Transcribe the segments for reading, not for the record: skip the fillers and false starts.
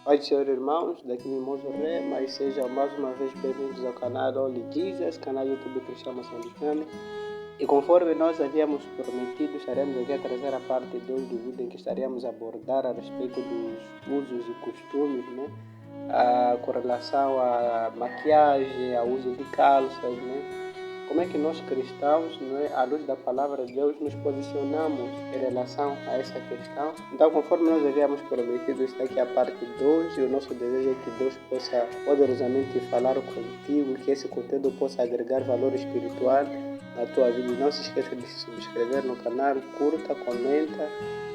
Pode ser, irmãos, daqui Mimoso Ré, mas sejam mais uma vez bem-vindos ao canal Only Jesus, canal YouTube Cristão Moçambicano. E conforme nós havíamos prometido, estaremos aqui a trazer a parte 2 do vídeo em que estaremos a abordar a respeito dos usos e costumes, né? Com relação à maquiagem, ao uso de calças, né? Como é que nós cristãos, né, à luz da palavra de Deus, nos posicionamos em relação a essa questão? Então, conforme nós havíamos prometido, está aqui a parte 2 e o nosso desejo é que Deus possa poderosamente falar contigo, que esse conteúdo possa agregar valor espiritual na tua vida. E não se esqueça de se subscrever no canal, curta, comenta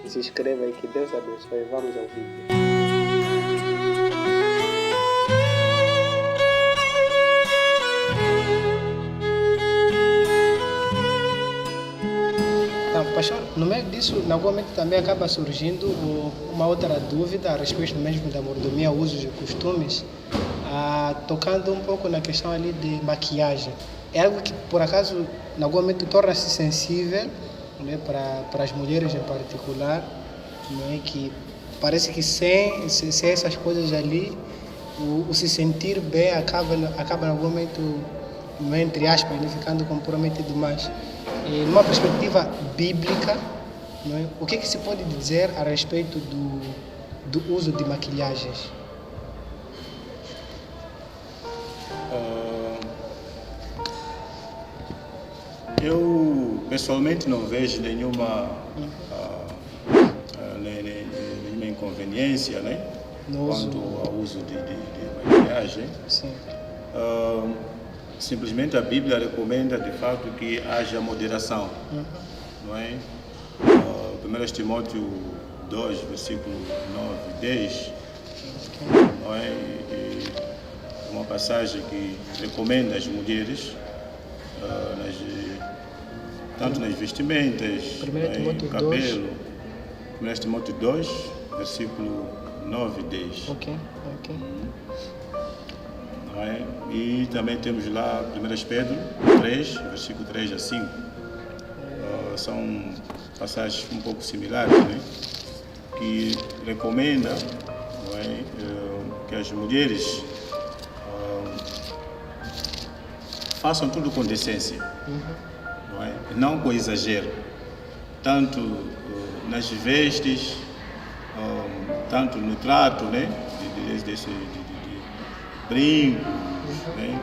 e se inscreva aí, que Deus abençoe. Vamos ao vídeo. Então, pastor, no meio disso, normalmente também acaba surgindo uma outra dúvida a respeito mesmo da mordomia, usos e costumes, tocando um pouco na questão ali de maquiagem. É algo que, por acaso, normalmente torna-se sensível, né, para as mulheres em particular, né, que parece que sem essas coisas ali, o se sentir bem acaba em algum momento, entre aspas, ele ficando comprometido mais. E numa perspectiva bíblica, não é? O que se pode dizer a respeito do uso de maquilhagens? Eu pessoalmente não vejo nenhuma inconveniência, né? Quanto ao uso de maquiagem. Sim. Simplesmente a Bíblia recomenda de fato que haja moderação, não é? 1 Timóteo 2, versículo 9 e 10, não é? E uma passagem que recomenda as mulheres, tanto nas vestimentas, no cabelo. 1 Timóteo 2, versículo 9 e 10. Ok. Não é? E também temos lá 1 Pedro 3, versículo 3 a 5. São passagens um pouco similares, né? Que recomenda, não é? Que as mulheres façam tudo com decência, não é? Não com exagero, tanto nas vestes, tanto no trato, né? De brincos, né?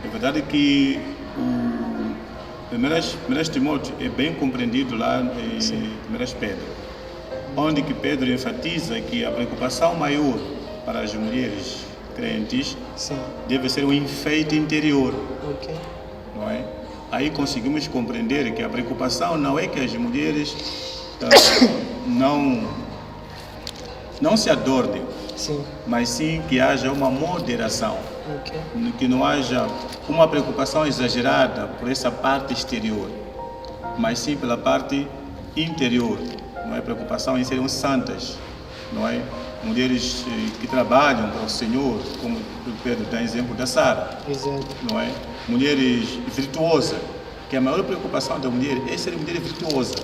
É verdade que o 1 Timóteo é bem compreendido lá em 1 Pedro, onde que Pedro enfatiza que a preocupação maior para as mulheres crentes deve ser um enfeite interior, não é? Aí conseguimos compreender que a preocupação não é que as mulheres não se adornem, mas sim que haja uma moderação, que não haja uma preocupação exagerada por essa parte exterior, mas sim pela parte interior, não é? Preocupação em serem santas, não é? Mulheres que trabalham para o Senhor, como o Pedro dá exemplo da Sara, não é? Mulheres virtuosas, que a maior preocupação da mulher é ser mulher virtuosa,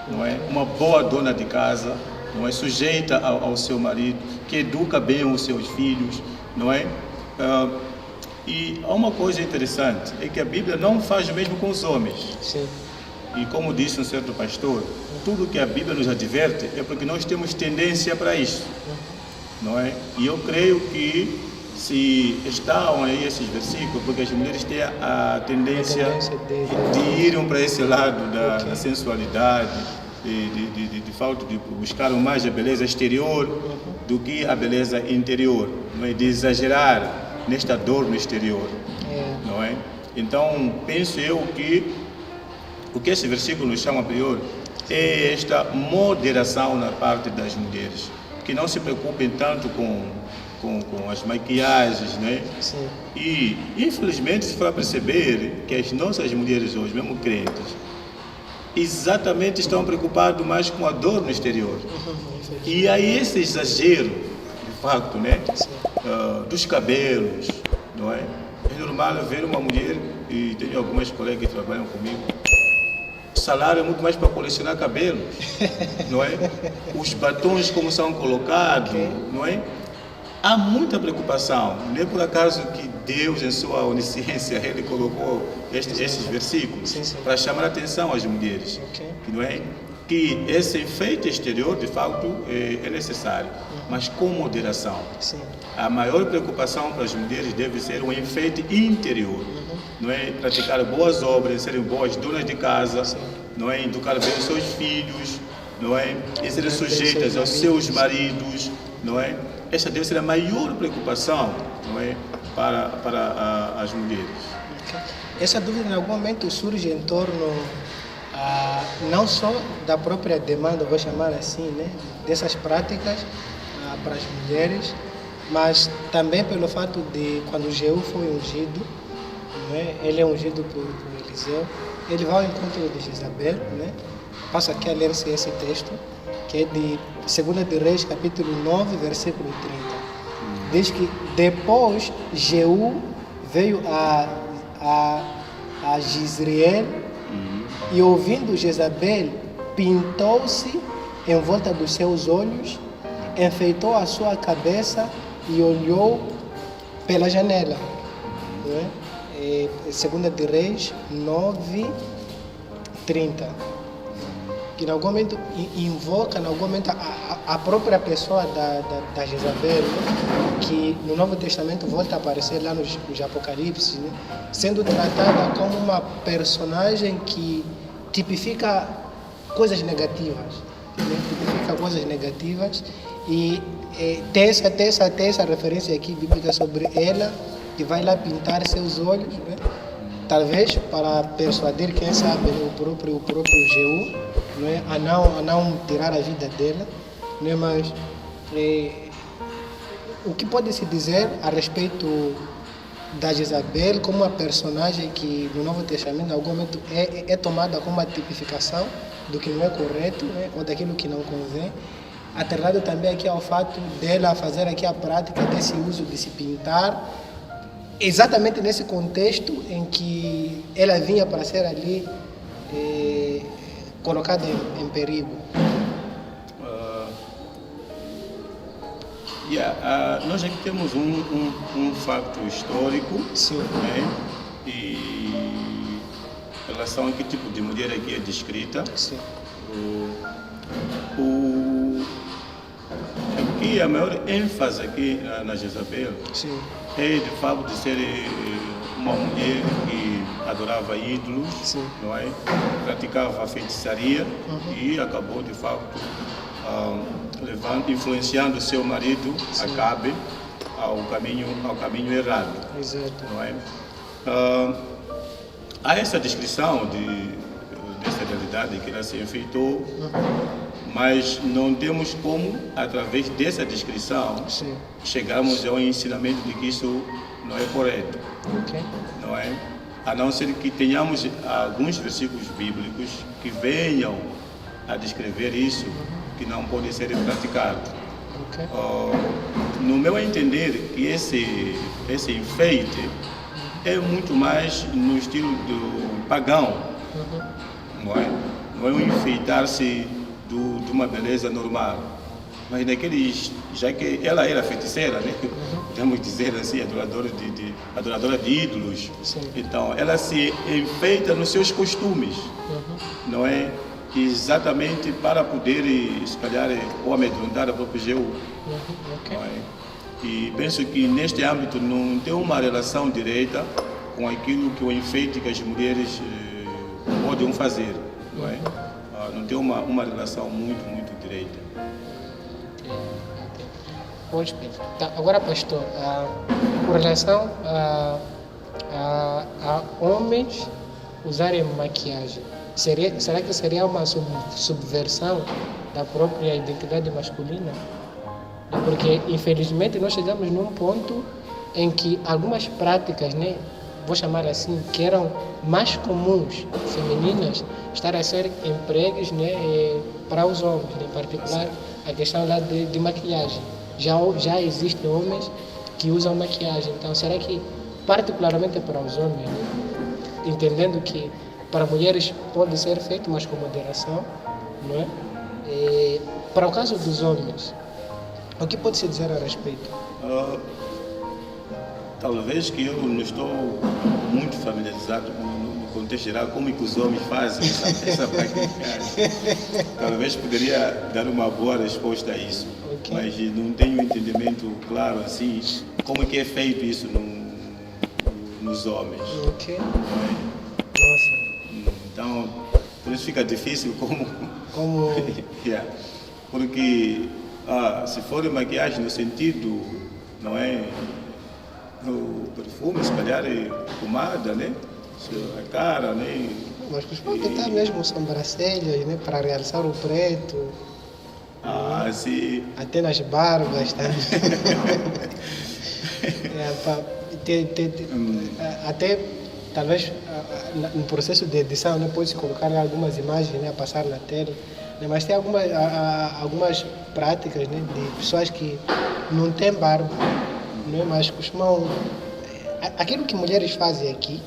não é? Uma boa dona de casa, não é? Sujeita ao seu marido, que educa bem os seus filhos, não é? E há uma coisa interessante, é que a Bíblia não faz o mesmo com os homens. E como disse um certo pastor, tudo que a Bíblia nos adverte é porque nós temos tendência para isso, não é? E eu creio que se estão aí esses versículos, porque as mulheres têm a tendência de irem para esse lado da sensualidade, de falta de buscar mais a beleza exterior do que a beleza interior, não é? De exagerar nesta dor no exterior, não é? Então penso eu que o que esse versículo nos chama a priori é esta moderação na parte das mulheres, que não se preocupem tanto com as maquiagens, né? E infelizmente se for a perceber que as nossas mulheres hoje, mesmo crentes, exatamente estão preocupados mais com a dor no exterior. E aí esse exagero, de facto, né? Dos cabelos, não é? É normal ver uma mulher, e tenho algumas colegas que trabalham comigo, o salário é muito mais para colecionar cabelos, não é? Os batons como são colocados, não é? há muita preocupação. Não é por acaso que Deus, em sua onisciência, Ele colocou estes versículos para chamar a atenção às mulheres. Que, não é? Que esse enfeite exterior, de fato, é necessário, mas com moderação. A maior preocupação para as mulheres deve ser um enfeite interior. Não é? Praticar boas obras, serem boas donas de casa, não é? Educar bem os seus filhos, não é? E serem sujeitas aos seus maridos, não é? Esta deve ser a maior preocupação, não é? para as mulheres. Essa dúvida em algum momento surge em torno não só da própria demanda, vou chamar assim, né? Dessas práticas para as mulheres, mas também pelo fato de quando Jeú foi ungido, né? Ele é ungido por Eliseu, ele vai ao encontro de Jezabel, né? Passo aqui a ler-se esse texto, que é de 2 de Reis, capítulo 9, versículo 30. Diz que depois Jeú veio a Jezreel e, ouvindo Jezabel, pintou-se em volta dos seus olhos, enfeitou a sua cabeça e olhou pela janela. Né? 2 de Reis 9, 30. Que em algum momento invoca, em algum momento, a própria pessoa da Jezabel, né? Que no Novo Testamento volta a aparecer lá nos Apocalipse, né? Sendo tratada como uma personagem que tipifica coisas negativas, né? Tipifica coisas negativas e tem essa referência aqui bíblica sobre ela, que vai lá pintar seus olhos, né? Talvez para persuadir, quem sabe, o próprio Jeú, não é? a não tirar a vida dela, não é? Mas o que pode se dizer a respeito da Jezabel como uma personagem que no Novo Testamento em algum momento é tomada como uma tipificação do que não é correto, né? Ou daquilo que não convém, atrelado também aqui ao fato dela fazer aqui a prática desse uso de se pintar, exatamente nesse contexto em que ela vinha para ser ali colocada em perigo. Nós aqui temos um facto histórico. Sim. Né? E em relação a que tipo de mulher aqui é descrita. Sim. Aqui a maior ênfase aqui na Jezabel. Sim. É de fato de ser uma mulher que adorava ídolos, sim, não é? Praticava feitiçaria, e acabou de fato influenciando seu marido, sim, Acabe, ao caminho errado. Exato. Não é? Há essa descrição dessa realidade que ela se enfeitou, mas não temos como, através dessa descrição, sim, chegarmos ao ensinamento de que isso não é correto. Okay. Não é? A não ser que tenhamos alguns versículos bíblicos que venham a descrever isso, que não pode ser praticado. Okay. No meu entender, que esse enfeite é muito mais no estilo do pagão, não é? Não é um enfeitar-se de uma beleza normal, mas naqueles, já que ela era feiticeira, né? Podemos dizer assim, adoradora de ídolos. Sim. Então ela se enfeita nos seus costumes, não é? Exatamente para poder, se calhar, ou amedrontar a própria Jeú. Okay. Não é? E penso que neste âmbito não tem uma relação direta com aquilo que o enfeite que as mulheres podem fazer, não é? Não tem uma relação muito direita. Pois bem. Então, agora, pastor, com relação a homens usarem maquiagem, será que seria uma subversão da própria identidade masculina? Porque, infelizmente, nós chegamos num ponto em que algumas práticas, né, vou chamar assim, que eram mais comuns, femininas, estar a ser empregues, né, para os homens, em particular a questão lá de maquiagem. Já existem homens que usam maquiagem, então será que, particularmente para os homens, né, entendendo que para mulheres pode ser feito, mas com moderação, não é? Para o caso dos homens, o que pode se dizer a respeito? Ah, talvez que eu não estou muito familiarizado no contexto geral como é que os homens fazem essa maquilhagem. Talvez poderia dar uma boa resposta a isso, mas não tenho um entendimento claro assim como é que é feito isso nos homens. Nossa. Então, por isso fica difícil como... Yeah. Porque se for maquiagem no sentido, não é, o perfume, se calhar é pomada, né? A cara, né? Mas pode estar mesmo sobrancelhas, né? Para realçar o preto. Sim. Até nas barbas também. Até talvez no processo de edição, né, pode-se colocar algumas imagens, né, a passar na tela, né, mas tem algumas práticas, né, de pessoas que não têm barba, né, mas costumam aquilo que mulheres fazem aqui,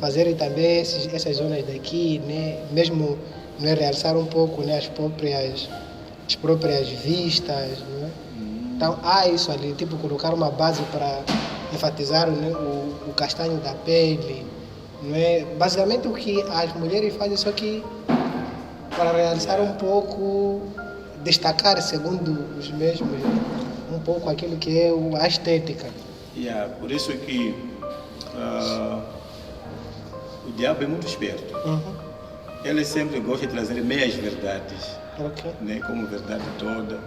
fazerem também essas zonas daqui, né, mesmo, né, realçar um pouco, né, as próprias vistas, né? Então há isso ali, tipo colocar uma base para enfatizar, né, o castanho da pele, não é? Basicamente o que as mulheres fazem, só que para realçar um pouco, destacar segundo os mesmos, né, um pouco aquilo que é a estética. Por isso que o diabo é muito esperto. Ele sempre gosta de trazer meias verdades, né, como verdade toda.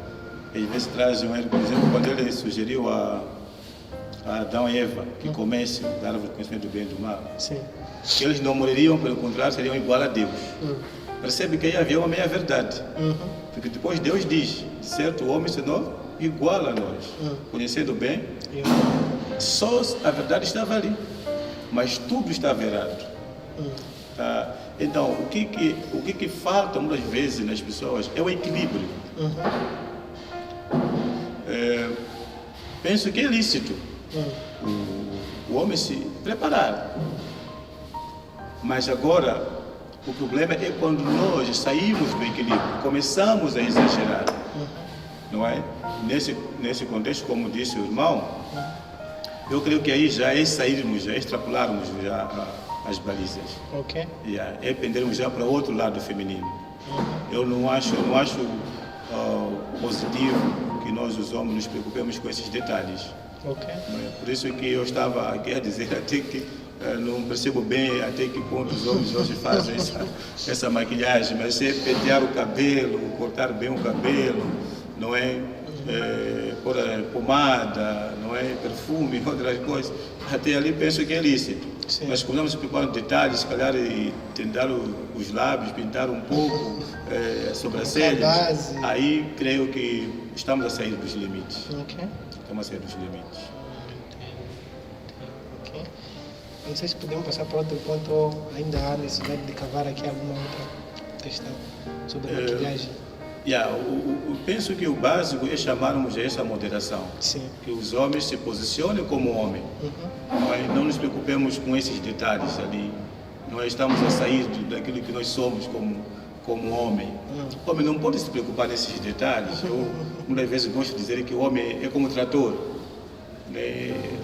Às vezes traz um erro, por exemplo, quando ele sugeriu a Adão e Eva que comessem da árvore do conhecimento do bem e do mal. Sim. Que eles não morreriam, pelo contrário, seriam igual a Deus. Percebe que aí havia uma meia verdade. Porque depois Deus diz, certo, o homem se tornou igual a nós, conhecendo bem. Só a verdade estava ali, mas tudo estava errado. Tá? Então, o que falta muitas vezes nas pessoas é o equilíbrio. Penso que é lícito o homem se preparar. Mas agora, o problema é quando nós saímos do equilíbrio, começamos a exagerar. Não é? Nesse contexto, como disse o irmão, eu creio que aí já é sairmos, já é extrapolarmos já as balizas. É pendermos já para o outro lado feminino. Eu não acho positivo que nós, os homens, nos preocupemos com esses detalhes. Por isso que eu estava aqui a dizer até que não percebo bem até que ponto os homens hoje fazem essa maquilhagem, mas é pentear o cabelo, cortar bem o cabelo, não é? Pôr pomada, não é? Perfume, outras coisas. Até ali penso que é lícito. Sim. Mas quando nos preocupamos com detalhes, se calhar tentar os lábios, pintar um pouco, as sobrancelhas, aí creio que estamos a sair dos limites. Estamos a sair dos limites. Não sei se podemos passar para outro ponto ou ainda há necessidade de cavar aqui alguma outra questão sobre a maquilhagem. Penso que o básico é chamarmos a essa moderação. Sim. Que os homens se posicionem como homem. Não nos preocupemos com esses detalhes ali. Nós estamos a sair daquilo que nós somos como homem. O homem não pode se preocupar nesses detalhes. Eu muitas vezes gosto de dizer que o homem é como trator.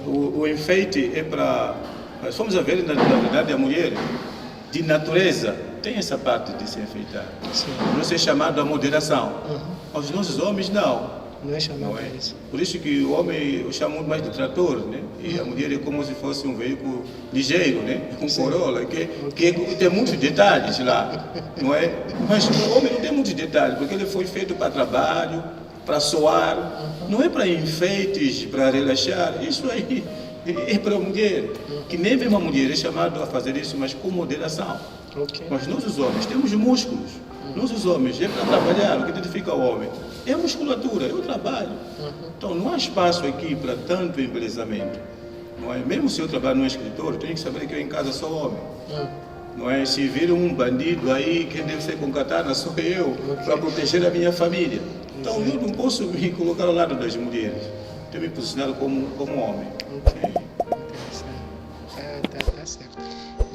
O enfeite é para... Nós fomos a ver, na verdade, a mulher, de natureza, tem essa parte de se enfeitar. Não ser chamado a moderação. Aos nossos homens, não. Não é chamado isso. Por isso que o homem eu chamo muito mais de trator, né? E a mulher é como se fosse um veículo ligeiro, né? Um Corolla, que tem muitos detalhes lá, não é? Mas o homem não tem muitos detalhes, porque ele foi feito para trabalho, para soar, não é para enfeites, para relaxar. Isso aí é para a mulher, que nem mesmo a mulher é chamada a fazer isso, mas com moderação. Mas nós os homens temos músculos. Nós os homens é para trabalhar, o que identifica o homem é a musculatura, é o trabalho. Então não há espaço aqui para tanto embelezamento. Não é? Mesmo se eu trabalho num escritório, tenho que saber que eu em casa sou homem. Não é? Se vir um bandido aí, quem deve ser com katana sou eu, para proteger a minha família. Então eu não posso me colocar ao lado das mulheres. Tenho que me posicionar como homem. Tá certo.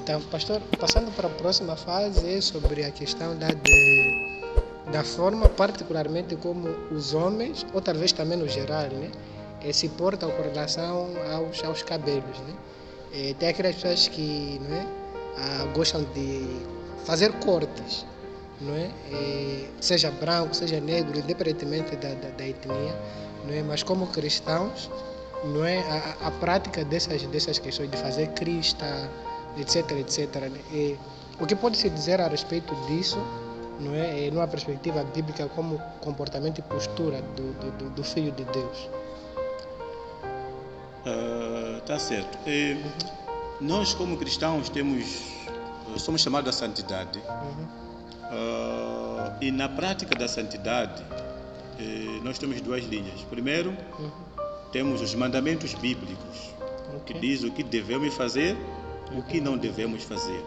Então, pastor, passando para a próxima fase, é sobre a questão da forma, particularmente como os homens, ou talvez também no geral, né, se portam com relação aos cabelos, né? Tem aquelas pessoas que, não é, gostam de fazer cortes, não é? Seja branco, seja negro, independentemente da etnia, não é? Mas como cristãos, não é, a prática dessas questões de fazer crista, etc, né? O que pode se dizer a respeito disso, não é, numa perspectiva bíblica, como comportamento e postura do Filho de Deus? Tá certo. Nós, como cristãos, somos chamados à santidade. E na prática da santidade, nós temos duas linhas. Primeiro, temos os mandamentos bíblicos, que diz o que devemos fazer e o que não devemos fazer.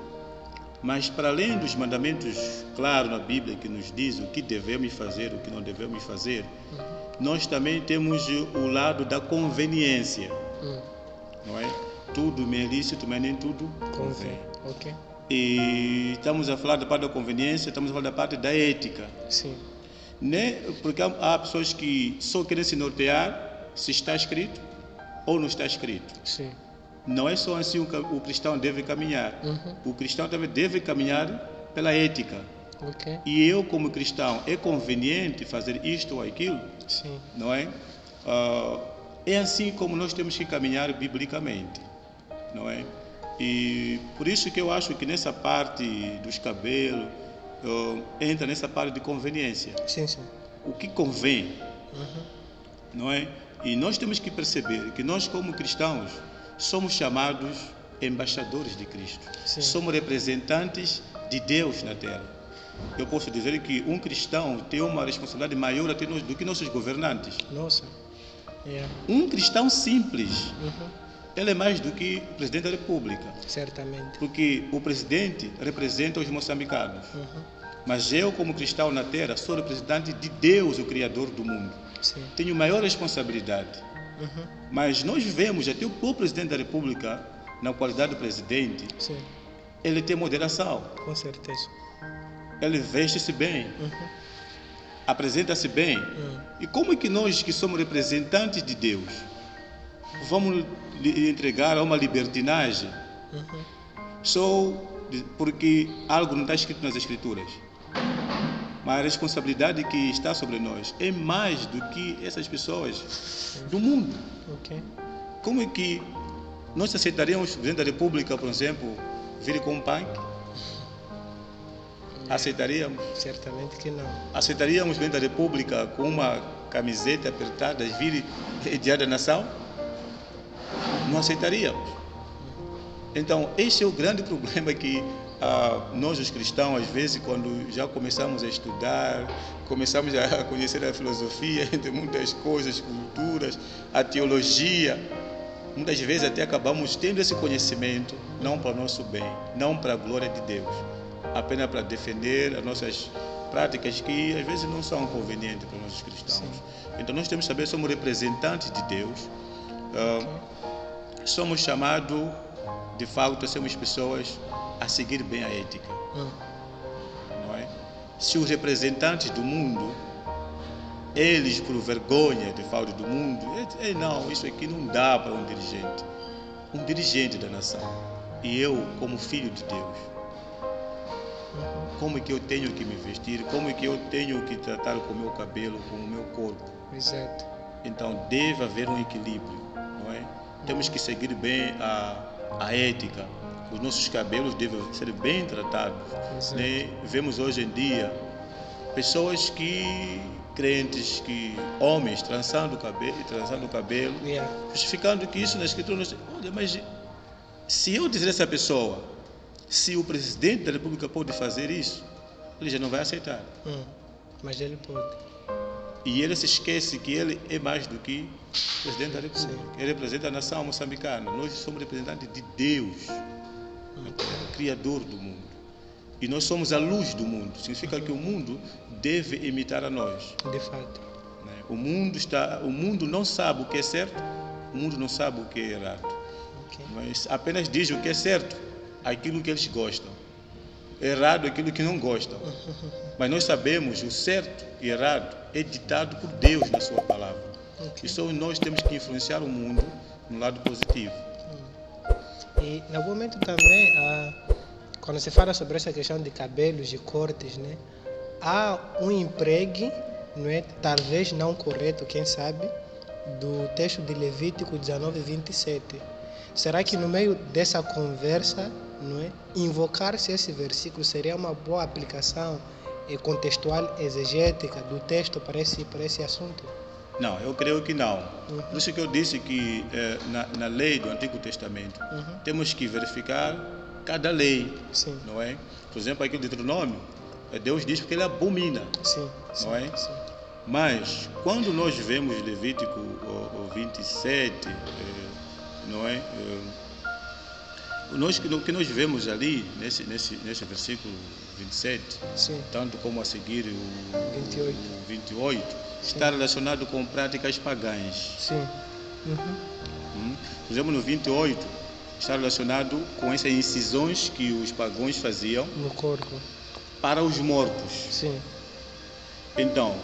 Mas para além dos mandamentos claros na Bíblia que nos diz o que devemos fazer e o que não devemos fazer, nós também temos o lado da conveniência. Não é? Tudo me é lícito, mas nem tudo convém. E estamos a falar da parte da conveniência, estamos a falar da parte da ética. Sim. Né? Porque há pessoas que só querem se nortear se está escrito ou não está escrito. Sim. Não é só assim o cristão deve caminhar. O cristão também deve caminhar pela ética. E eu, como cristão, é conveniente fazer isto ou aquilo? Sim. Não é? É assim como nós temos que caminhar biblicamente, não é? E por isso que eu acho que nessa parte dos cabelos entra nessa parte de conveniência. Sim, sim. O que convém, não é? E nós temos que perceber que nós, como cristãos, somos chamados embaixadores de Cristo. Sim. Somos representantes de Deus na terra. Eu posso dizer que um cristão tem uma responsabilidade maior até do que nossos governantes. Nossa. Yeah. Um cristão simples, ele é mais do que o presidente da República. Certamente. Porque o presidente representa os moçambicanos. Mas eu, como cristão na terra, sou representante de Deus, o Criador do mundo. Sim. Tenho maior responsabilidade. Mas nós vemos até o próprio presidente da República, na qualidade de presidente, sim, ele tem moderação. Com certeza. Ele veste-se bem. Apresenta-se bem. E como é que nós, que somos representantes de Deus, vamos lhe entregar a uma libertinagem só porque algo não está escrito nas Escrituras? Mas a responsabilidade que está sobre nós é mais do que essas pessoas do mundo. Como é que nós aceitaríamos o presidente da República, por exemplo, vir com um punk? Aceitaríamos? Certamente que não. Aceitaríamos o presidente da República com uma camiseta apertada, vir diante da nação? Não aceitaríamos. Então, esse é o grande problema que nós, os cristãos, às vezes, quando já começamos a estudar, começamos a conhecer a filosofia, entre muitas coisas, culturas, a teologia, muitas vezes até acabamos tendo esse conhecimento, não para o nosso bem, não para a glória de Deus, apenas para defender as nossas práticas que às vezes não são convenientes para os nossos cristãos. Sim. Então nós temos que saber, somos representantes de Deus, somos chamados de fato a sermos pessoas a seguir bem a ética. Não é? Se os representantes do mundo, eles por vergonha de fato do mundo, não, isso aqui não dá para um dirigente da nação. E eu, como filho de Deus, como é que eu tenho que me vestir? Como é que eu tenho que tratar com o meu cabelo, com o meu corpo? Exato. Então deve haver um equilíbrio, não é? Temos que seguir bem a ética. Os nossos cabelos devem ser bem tratados. Né? Vemos hoje em dia pessoas crentes, homens trançando o cabelo, justificando que isso na Escritura. Olha, mas se eu dizer a essa pessoa, se o presidente da República pode fazer isso, ele já não vai aceitar. Mas ele pode. E ele se esquece que ele é mais do que o presidente da República. Sim. Ele representa a nação moçambicana. Nós somos representantes de Deus, o Criador do mundo. E nós somos a luz do mundo. Significa que o mundo deve imitar a nós. De fato. O mundo não sabe o que é certo, o mundo não sabe o que é errado. Mas apenas diz o que é certo, aquilo que eles gostam. Errado aquilo que não gostam. Mas nós sabemos o certo e errado é ditado por Deus na sua palavra. E só nós temos que influenciar o mundo no lado positivo. E, em algum momento também, quando se fala sobre essa questão de cabelos e cortes, né, há um emprego, não é, talvez não correto, quem sabe, do texto de Levítico 19:27. Será que no meio dessa conversa, não é, invocar-se esse versículo seria uma boa aplicação contextual, exegética do texto para esse assunto? Não, eu creio que não. Por isso que eu disse que na lei do Antigo Testamento temos que verificar cada lei, não é? Por exemplo, aqui o Deuteronômio, Deus diz que ele abomina, não é? Sim. Mas quando nós vemos Levítico 27, não é? O que nós vemos ali nesse versículo 27, tanto como a seguir o 28, está relacionado com práticas pagãs. Por exemplo, no 28 está relacionado com essas incisões que os pagãos faziam no corpo para os mortos. Então,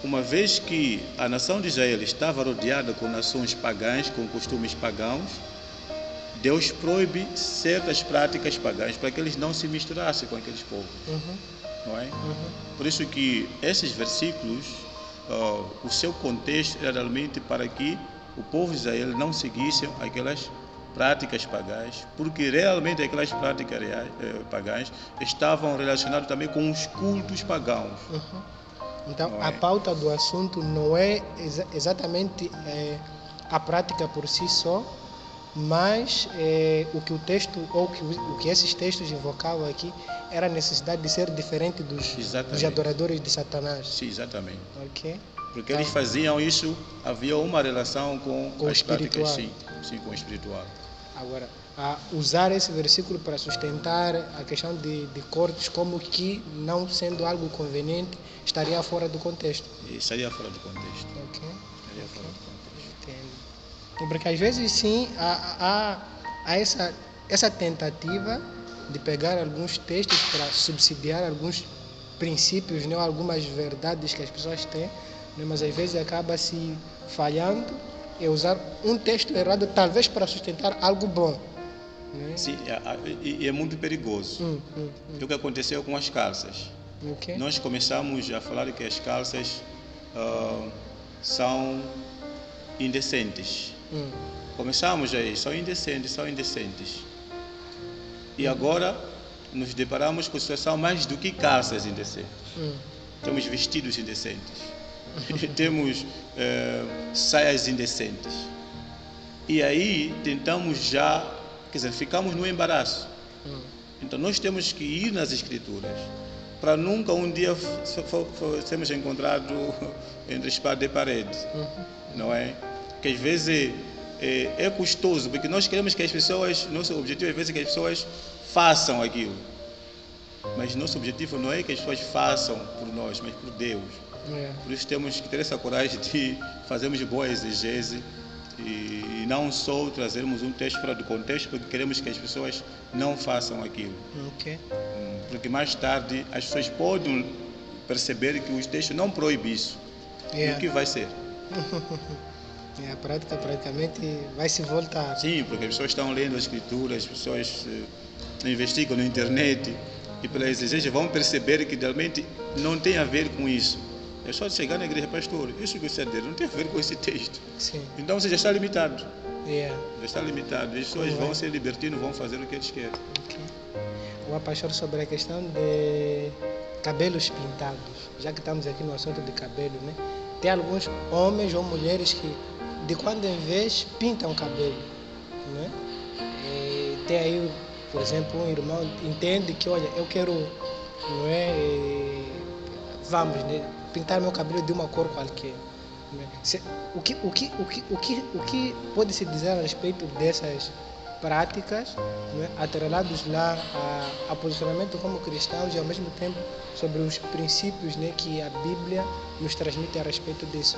uma vez que a nação de Israel estava rodeada com nações pagãs, com costumes pagãos, Deus proíbe certas práticas pagãs para que eles não se misturassem com aqueles povos. Não é? Por isso que esses versículos, o seu contexto era realmente para que o povo de Israel não seguisse aquelas práticas pagãs, porque realmente aquelas práticas pagãs estavam relacionadas também com os cultos pagãos. Então, a pauta do assunto não é exatamente a prática por si só, mas o que o texto, ou o que esses textos invocavam aqui, era a necessidade de ser diferente dos adoradores de Satanás. Sim, exatamente. Okay. Porque eles faziam isso, havia uma relação com as espiritual. práticas, sim, com o espiritual. Agora, usar esse versículo para sustentar a questão de cortes como que, não sendo algo conveniente, estaria fora do contexto. Estaria fora do contexto. Estaria fora do contexto. Entendo. Porque às vezes sim, há essa tentativa de pegar alguns textos para subsidiar alguns princípios, né, algumas verdades que as pessoas têm, né, mas às vezes acaba se falhando e usar um texto errado, talvez para sustentar algo bom. Né? Sim, e é muito perigoso. O que aconteceu com as calças? Nós começamos a falar que as calças são indecentes. Começamos aí, são indecentes. E agora nos deparamos com a situação mais do que calças indecentes. Temos vestidos indecentes. Temos saias indecentes. E aí tentamos ficamos no embaraço. Então nós temos que ir nas Escrituras para nunca um dia sermos encontrados entre espada e parede. Não é? Que às vezes é custoso, porque nós queremos que as pessoas, nosso objetivo às vezes é que as pessoas façam aquilo. Mas nosso objetivo não é que as pessoas façam por nós, mas por Deus. Por isso temos que ter essa coragem de fazermos boa exegese e não só trazermos um texto fora do contexto, porque queremos que as pessoas não façam aquilo. Porque mais tarde as pessoas podem perceber que o texto não proíbe isso. E o que vai ser? A prática praticamente vai se voltar. Sim, porque as pessoas estão lendo as escrituras, as pessoas investigam na internet e pela exigência vão perceber que realmente não tem a ver com isso. É só chegar na igreja, pastor, isso que você está dizendo não tem a ver com esse texto. Então você já está limitado. Já está limitado. As pessoas vão ser libertinos, vão fazer o que eles querem. O pastor, sobre a questão de cabelos pintados, já que estamos aqui no assunto de cabelo, né? Tem alguns homens ou mulheres que de quando em vez pintam o cabelo, né? Tem aí, por exemplo, um irmão entende que, olha, eu quero, não é, vamos, né, pintar meu cabelo de uma cor qualquer. Né? O que pode se dizer a respeito dessas práticas, né, atrelados lá a posicionamento como cristãos e ao mesmo tempo sobre os princípios, né, que a Bíblia nos transmite a respeito disso?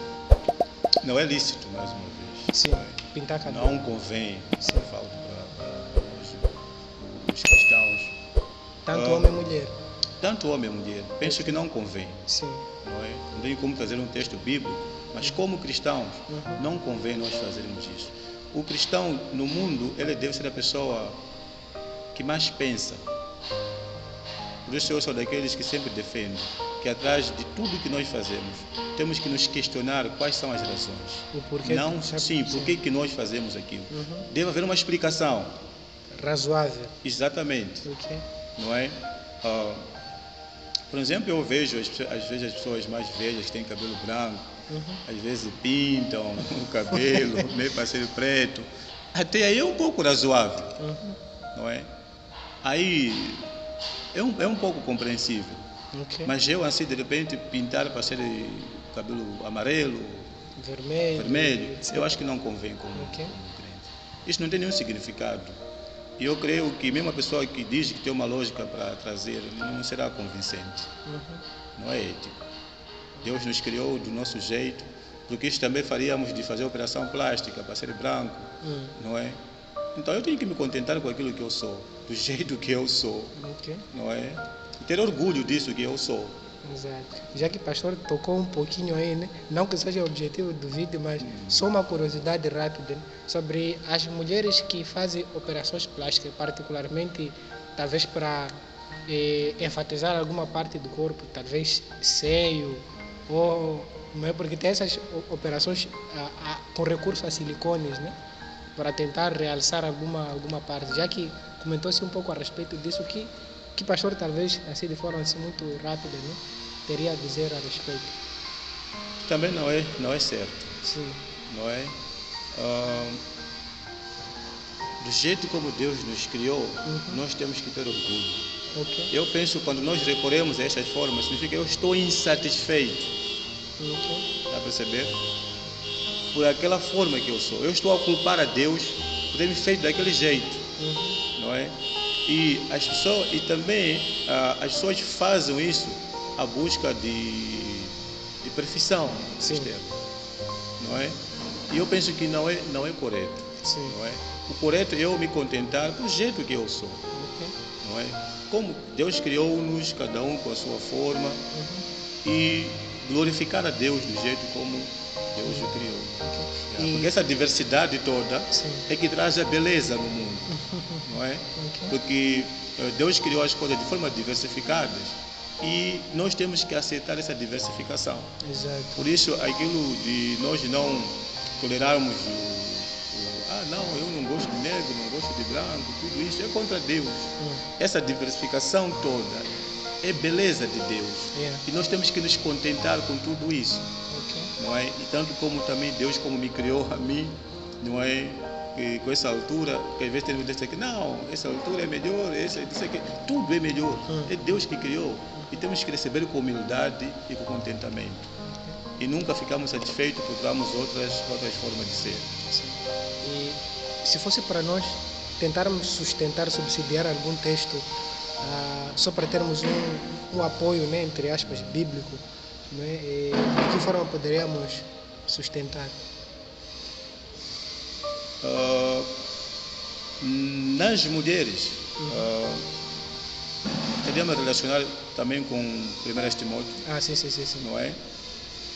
Não é lícito, mais uma vez. Sim, pintar cabelo. Não convém, falta para os cristãos. Tanto homem e mulher. tanto homem e mulher, penso que não convém. Sim. Não é? Não tem como trazer um texto bíblico, mas como cristãos, não convém nós fazermos isso. O cristão no mundo, ele deve ser a pessoa que mais pensa. Por isso eu sou daqueles que sempre defendo que atrás de tudo que nós fazemos, temos que nos questionar quais são as razões. O porquê? Não, sim, por que nós fazemos aquilo. Deve haver uma explicação. Razoável. Exatamente. Ok. Não é? Por exemplo, eu vejo às vezes as pessoas mais velhas que têm cabelo branco, às vezes pintam o cabelo, meio para ser preto. Até aí é um pouco razoável, não é? Aí é um pouco compreensível. Okay. Mas eu, assim, de repente, pintar para ser cabelo amarelo, vermelho, eu acho que não convém como crente. Isso não tem nenhum significado. E eu creio que mesmo a pessoa que diz que tem uma lógica para trazer, não será convincente. Não é ético. Deus nos criou do nosso jeito, porque isso também faríamos de fazer operação plástica para ser branco, não é? Então eu tenho que me contentar com aquilo que eu sou, do jeito que eu sou, não é? E ter orgulho disso que eu sou. Exato. Já que o pastor tocou um pouquinho aí, né? Não que seja o objetivo do vídeo, mas só uma curiosidade rápida, né? Sobre as mulheres que fazem operações plásticas, particularmente, talvez para enfatizar alguma parte do corpo, talvez seio, ou não é, porque tem essas operações com recurso a silicones, né? Para tentar realçar alguma parte. Já que comentou-se um pouco a respeito disso, que pastor, talvez, assim de forma assim, muito rápida, né, teria a dizer a respeito? Também não é certo. Sim. Não é? Do jeito como Deus nos criou, nós temos que ter orgulho. Okay. Eu penso que quando nós recorremos a estas formas, significa que eu estou insatisfeito. Está a perceber? Por aquela forma que eu sou. Eu estou a culpar a Deus por ter me feito daquele jeito. Não é? E também as pessoas fazem isso à busca de perfeição externa, não é? E eu penso que não é correto. Sim. Não é? O correto é eu me contentar do jeito que eu sou, não é? Como Deus criou-nos, cada um com a sua forma, e glorificar a Deus do jeito como Deus o criou. Porque essa diversidade toda é que traz a beleza no mundo, não é? Porque Deus criou as coisas de forma diversificadas e nós temos que aceitar essa diversificação. Exato. Por isso, aquilo de nós não tolerarmos não, eu não gosto de negro, não gosto de branco, tudo isso é contra Deus. Essa diversificação toda é beleza de Deus. E nós temos que nos contentar com tudo isso. Não é? E tanto como também Deus como me criou a mim, não é? E com essa altura, que às vezes tem que dizer que não, essa altura é melhor, tudo é melhor. É Deus que criou. E temos que receber com humildade e com contentamento. E nunca ficamos satisfeitos por darmos outras formas de ser. E se fosse para nós tentarmos sustentar, subsidiar algum texto, só para termos um apoio, né, entre aspas, bíblico, né, de que forma poderíamos sustentar? Nas mulheres, teríamos relacionar também com 1 Timóteo. Sim. Não é?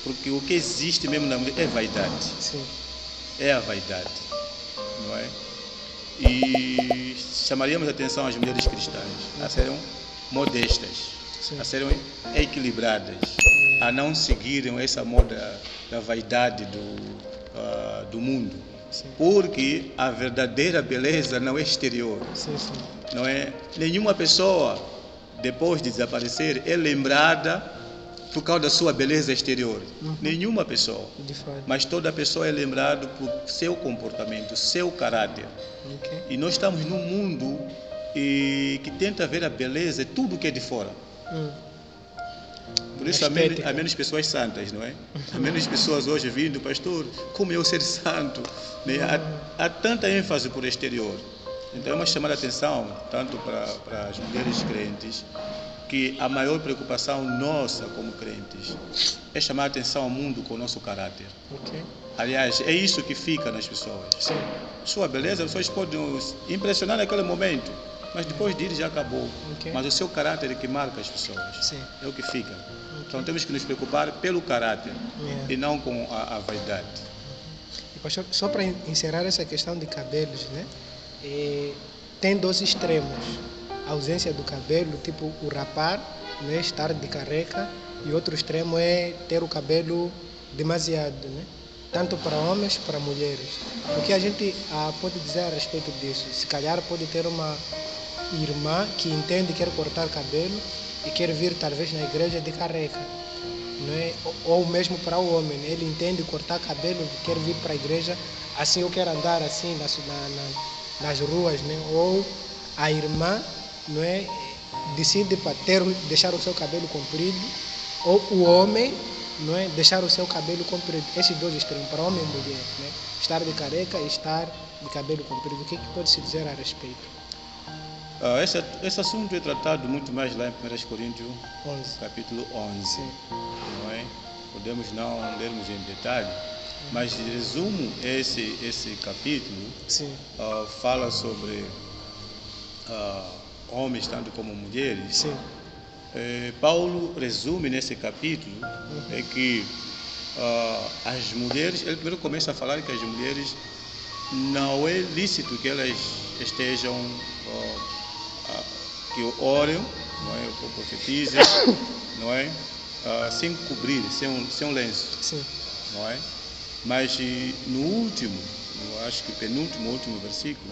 Porque o que existe mesmo na mulher é vaidade. Sim. É a vaidade. Não é? E chamaríamos a atenção às mulheres cristãs a serem modestas, a serem equilibradas, a não seguirem essa moda da vaidade do mundo. Porque a verdadeira beleza não é exterior. Não é? Nenhuma pessoa, depois de desaparecer, é lembrada por causa da sua beleza exterior. Nenhuma pessoa. Mas toda pessoa é lembrada por seu comportamento, seu caráter. E nós estamos num mundo que tenta ver a beleza, tudo que é de fora. Por isso há menos pessoas santas, não é? Há menos pessoas hoje vindo, pastor, como eu ser santo? Né? Há tanta ênfase por exterior. Então é uma chamada a atenção, tanto para as mulheres crentes, que a maior preocupação nossa como crentes é chamar a atenção ao mundo com o nosso caráter. Aliás, é isso que fica nas pessoas. Sua beleza, as pessoas podem impressionar naquele momento, mas depois de ir já acabou. Okay. Mas o seu caráter é que marca as pessoas. Sim. É o que fica. Então temos que nos preocupar pelo caráter e não com a vaidade. E, pastor, só para encerrar essa questão de cabelos, né? Tem dois extremos. A ausência do cabelo, tipo o rapar, né? Estar de careca, e outro extremo é ter o cabelo demasiado, né? Tanto para homens, para mulheres. O que a gente pode dizer a respeito disso? Se calhar pode ter uma irmã que entende que quer cortar cabelo e quer vir talvez na igreja de careca, não é? Ou mesmo para o homem, ele entende cortar cabelo e quer vir para a igreja assim, eu quero andar assim nas ruas, né? Ou a irmã, não é, decide para deixar o seu cabelo comprido, ou o homem, não é, deixar o seu cabelo comprido. Esses dois extremos, para homem e mulher, né? Estar de careca e estar de cabelo comprido. O que pode se dizer a respeito? Esse assunto é tratado muito mais lá em 1 Coríntios 11. capítulo 11. Sim. Não é? Podemos não lermos em detalhe, mas de resumo, esse capítulo fala sobre homens tanto como mulheres. Sim. Paulo resume nesse capítulo é que as mulheres, ele primeiro começa a falar que as mulheres não é lícito que elas estejam que orem, não é, ou profetizem, não é, sem cobrir, sem um lenço. Sim. Não é? Mas no último, eu acho que penúltimo, último versículo,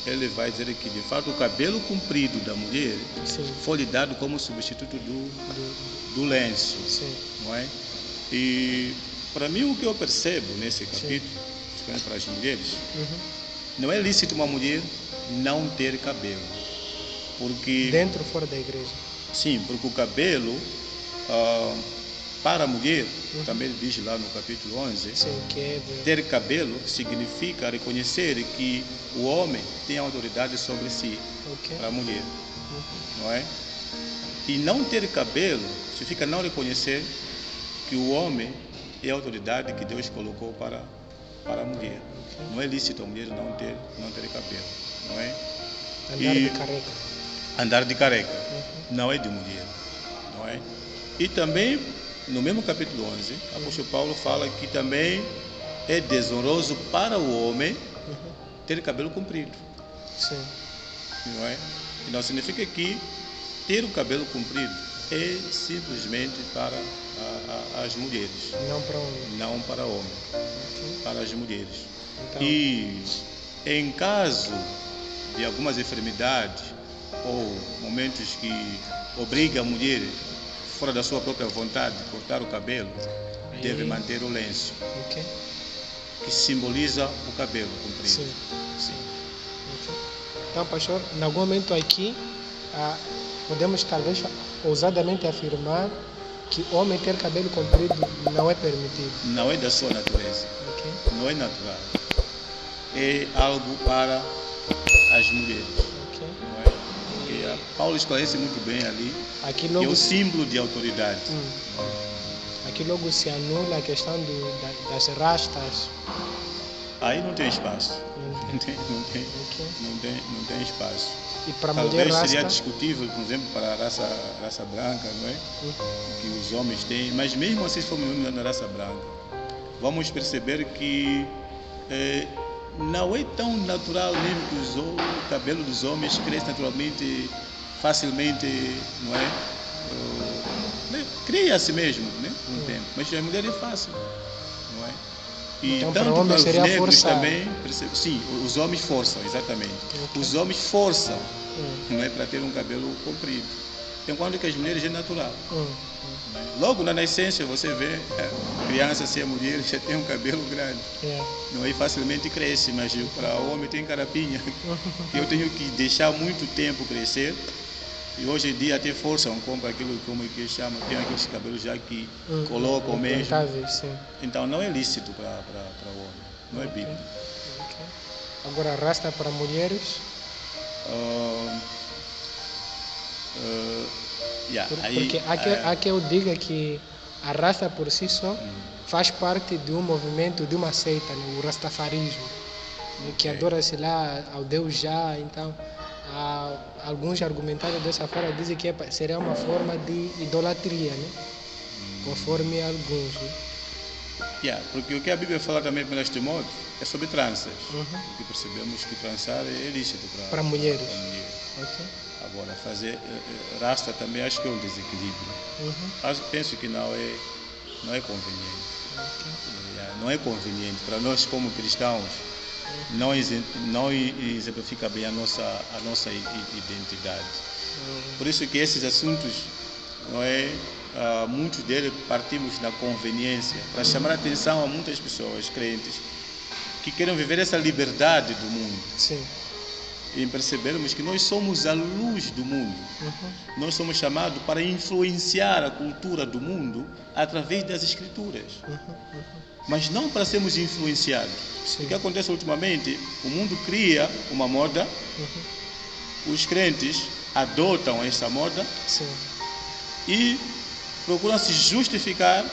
ele vai dizer que de fato o cabelo comprido da mulher foi lhe dado como substituto do lenço. Sim. Não é? E para mim o que eu percebo nesse capítulo, para as mulheres, não é lícito uma mulher não ter cabelo, porque dentro ou fora da igreja. Sim, porque o cabelo para a mulher, também diz lá no capítulo 11, ter cabelo significa reconhecer que o homem tem autoridade sobre si, para a mulher, não é? E não ter cabelo significa não reconhecer que o homem é a autoridade que Deus colocou para a mulher. Não é lícito a mulher não ter cabelo, não é? Andar de careca. Andar de careca, não é de mulher, não é? E também, no mesmo capítulo 11, o apóstolo Paulo fala que também é desonroso para o homem ter cabelo comprido. Sim. Não é? E não significa que ter o cabelo comprido é simplesmente para as mulheres. Não para homem. Não para homem. Para as mulheres. Então, e em caso de algumas enfermidades ou momentos que obrigam a mulher fora da sua própria vontade de cortar o cabelo, deve manter o lenço, que simboliza o cabelo comprido. Sim. Então, pastor, em algum momento aqui podemos talvez ousadamente afirmar que homem ter cabelo comprido não é permitido. Não é da sua natureza. Não é natural. É algo para as mulheres. Não é? Porque Paulo esclarece muito bem ali aqui logo que é o símbolo de autoridade. Aqui logo se anula a questão das rastas. Aí não tem espaço. Não tem espaço. E para talvez mulher rasta seria discutível, por exemplo, para a raça branca, não é? Que os homens têm, mas mesmo assim, se formos na raça branca, vamos perceber que não é tão natural mesmo que o cabelo dos homens cresce naturalmente, facilmente, não é? Cria a si mesmo, né? Um tempo. Mas a mulher é fácil, não é? E então, tanto para os negros forçar. também, sim, os homens forçam, exatamente. Os homens forçam, não é, para ter um cabelo comprido, enquanto que as mulheres é natural. Logo na nascença você vê criança, se é mulher, já tem um cabelo grande. Não é, facilmente cresce, mas para o homem tem carapinha, que eu tenho que deixar muito tempo crescer. E hoje em dia até forçam, compra aquilo como que chama, tem aqueles cabelos já que colocam mesmo. Então não é lícito para o homem, não é bíblico. Agora rasta para mulheres? Porque há que eu diga que a rasta por si só faz parte de um movimento, de uma seita, o rastafarismo, que adora-se lá ao Deus já. Então Alguns argumentaram dessa forma, dizem que seria uma forma de idolatria, né? Conforme alguns. Né? Porque o que a Bíblia fala também para Timóteo é sobre tranças. Porque percebemos que trançar é lícito para mulheres. Okay. Agora, fazer rasta também acho que é um desequilíbrio. Penso que não é conveniente. Não é conveniente para nós como cristãos. Não exemplifica bem a nossa identidade. Por isso que esses assuntos, muitos deles partimos da conveniência, para chamar a atenção a muitas pessoas crentes que querem viver essa liberdade do mundo. Sim. E percebermos que nós somos a luz do mundo. Nós somos chamados para influenciar a cultura do mundo através das Escrituras. Mas não para sermos influenciados. Sim. O que acontece ultimamente, o mundo cria uma moda, os crentes adotam essa moda. Sim. E procuram se justificar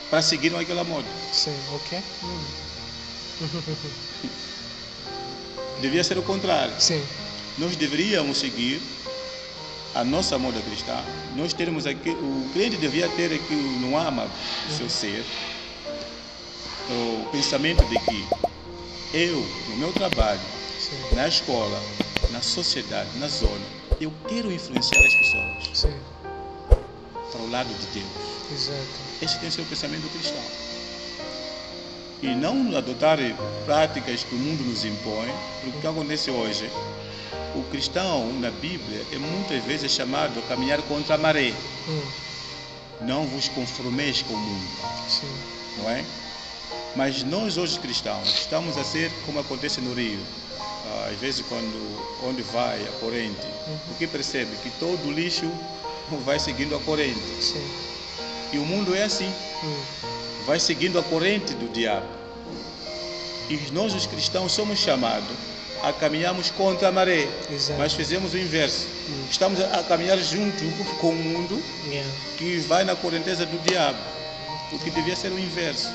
para seguir aquela moda. Sim, ok. Devia ser o contrário. Sim. Nós deveríamos seguir a nossa moda cristã. Nós termos aqui, o crente devia ter aqui no âmago do seu ser o pensamento de que eu, no meu trabalho, sim, na escola, na sociedade, na zona, eu quero influenciar as pessoas, sim, para o lado de Deus. Exato. Esse tem que ser o pensamento cristão. E não adotar práticas que o mundo nos impõe, porque o que acontece hoje, o cristão na Bíblia é muitas vezes chamado a caminhar contra a maré. Não vos conformeis com o mundo. Sim. Não é? Mas nós hoje cristãos estamos a ser como acontece no Rio. Às vezes onde vai a corrente, porque percebe que todo o lixo vai seguindo a corrente. Sim. E o mundo é assim. Vai seguindo a corrente do diabo. E nós os cristãos somos chamados a caminharmos contra a maré. Exato. Mas fizemos o inverso. Estamos a caminhar junto com o mundo, que vai na correnteza do diabo. O que devia ser o inverso.